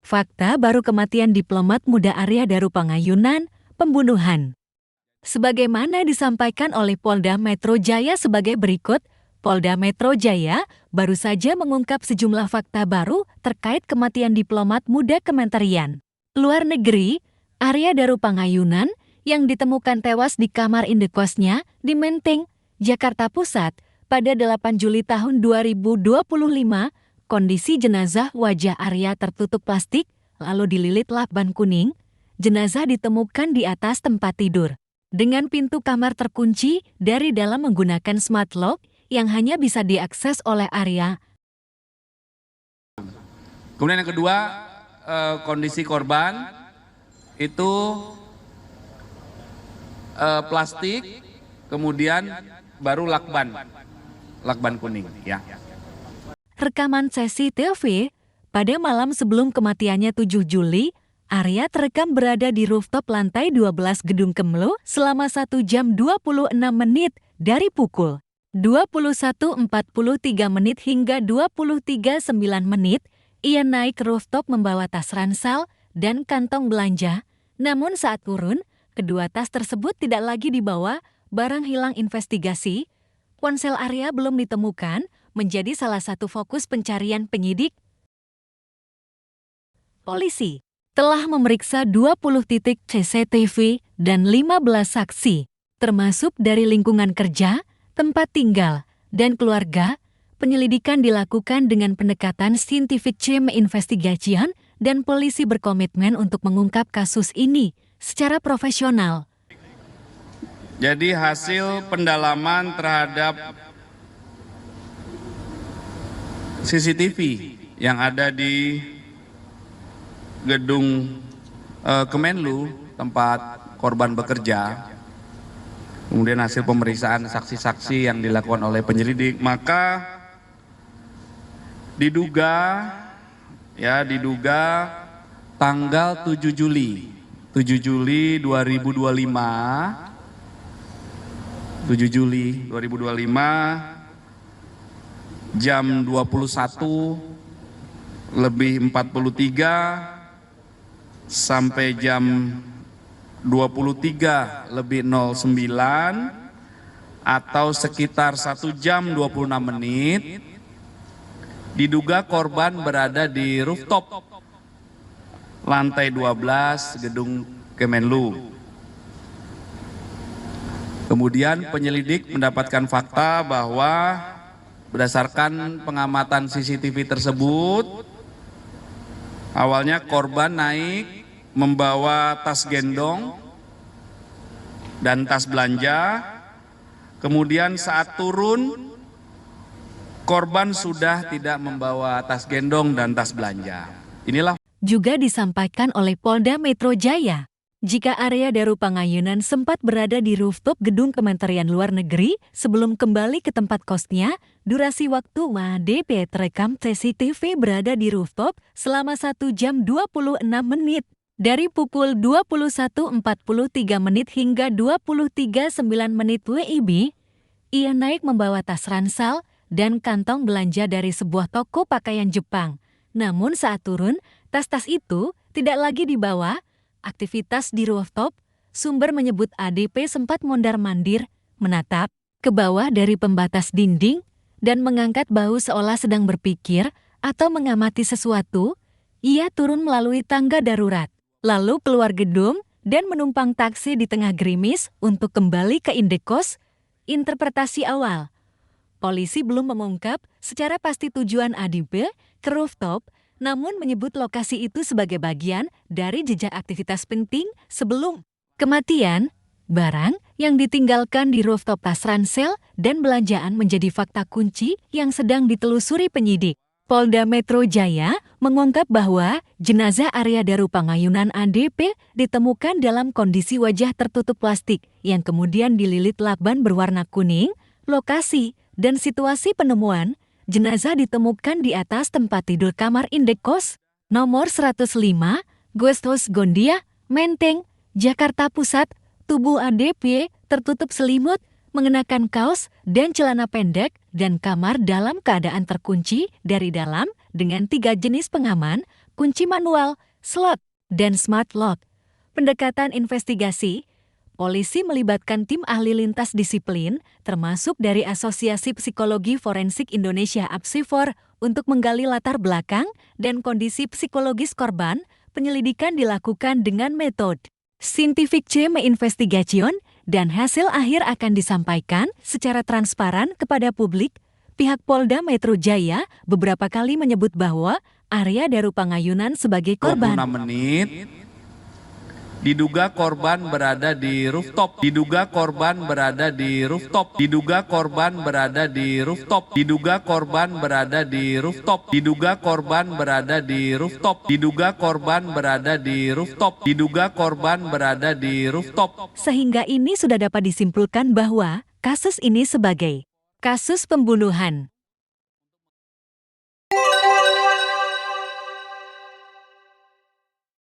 Fakta baru kematian diplomat muda Arya Darupangayunan, pembunuhan. Sebagaimana disampaikan oleh Polda Metro Jaya sebagai berikut, Polda Metro Jaya baru saja mengungkap sejumlah fakta baru terkait kematian diplomat muda Kementerian Luar Negeri, Arya Darupangayunan, yang ditemukan tewas di kamar indekosnya di Menteng, Jakarta Pusat pada 8 Juli tahun 2025. Kondisi jenazah wajah Arya tertutup plastik, lalu dililit lakban kuning. Jenazah ditemukan di atas tempat tidur, dengan pintu kamar terkunci dari dalam menggunakan smart lock yang hanya bisa diakses oleh Arya. Kemudian yang kedua, kondisi korban itu plastik, kemudian baru lakban kuning, ya. Rekaman CCTV, pada malam sebelum kematiannya 7 Juli, Arya terekam berada di rooftop lantai 12 Gedung Kemlu selama 1 jam 26 menit dari pukul 21.43 menit hingga 23.09 menit. Ia naik ke rooftop membawa tas ransel dan kantong belanja. Namun saat turun, kedua tas tersebut tidak lagi dibawa. Barang hilang investigasi. Ponsel Arya belum ditemukan, menjadi salah satu fokus pencarian penyidik. Polisi telah memeriksa 20 titik CCTV dan 15 saksi, termasuk dari lingkungan kerja, tempat tinggal, dan keluarga. Penyelidikan dilakukan dengan pendekatan scientific crime investigation dan polisi berkomitmen untuk mengungkap kasus ini secara profesional. Jadi hasil pendalaman terhadap CCTV yang ada di gedung Kemenlu tempat korban bekerja, kemudian hasil pemeriksaan saksi-saksi yang dilakukan oleh penyelidik, maka diduga tanggal 7 Juli 2025 jam 21.43 sampai jam 23.09 atau sekitar 1 jam 26 menit, diduga korban berada di rooftop lantai 12 Gedung Kemenlu. Kemudian penyelidik mendapatkan fakta bahwa berdasarkan pengamatan CCTV tersebut, awalnya korban naik membawa tas gendong dan tas belanja. Kemudian saat turun, korban sudah tidak membawa tas gendong dan tas belanja. Inilah juga disampaikan oleh Polda Metro Jaya. Jika Arya Darupangayunan sempat berada di rooftop Gedung Kementerian Luar Negeri sebelum kembali ke tempat kosnya, durasi waktu DP terekam CCTV berada di rooftop selama 1 jam 26 menit. Dari pukul 21.43 menit hingga 23.09 menit WIB, ia naik membawa tas ransel dan kantong belanja dari sebuah toko pakaian Jepang. Namun saat turun, tas-tas itu tidak lagi dibawa. Aktivitas di rooftop, sumber menyebut ADP sempat mondar-mandir, menatap ke bawah dari pembatas dinding, dan mengangkat bahu seolah sedang berpikir atau mengamati sesuatu. Ia turun melalui tangga darurat, lalu keluar gedung dan menumpang taksi di tengah gerimis untuk kembali ke indekos. Interpretasi awal, polisi belum mengungkap secara pasti tujuan ADP ke rooftop, namun menyebut lokasi itu sebagai bagian dari jejak aktivitas penting sebelum kematian. Barang yang ditinggalkan di rooftop tas ransel dan belanjaan menjadi fakta kunci yang sedang ditelusuri penyidik. Polda Metro Jaya mengungkap bahwa jenazah Arya Darupangayunan ADP ditemukan dalam kondisi wajah tertutup plastik yang kemudian dililit lakban berwarna kuning. Lokasi dan situasi penemuan, jenazah ditemukan di atas tempat tidur kamar indekos nomor 105, Guest House Gondia, Menteng, Jakarta Pusat. Tubuh ADP tertutup selimut, mengenakan kaos dan celana pendek, dan kamar dalam keadaan terkunci dari dalam dengan 3 jenis pengaman. kunci manual, slot, dan smart lock. Pendekatan investigasi, polisi melibatkan tim ahli lintas disiplin, termasuk dari Asosiasi Psikologi Forensik Indonesia (APSIFOR), untuk menggali latar belakang dan kondisi psikologis korban. Penyelidikan dilakukan dengan metode Scientific Investigation dan hasil akhir akan disampaikan secara transparan kepada publik. Pihak Polda Metro Jaya beberapa kali menyebut bahwa Arya Darupangayunan sebagai 26 korban. menit diduga korban berada di rooftop, diduga korban berada di rooftop, diduga korban berada di rooftop, diduga korban berada di rooftop, diduga korban berada di rooftop, diduga korban berada di rooftop, diduga korban berada di rooftop. Sehingga ini sudah dapat disimpulkan bahwa kasus ini sebagai kasus pembunuhan.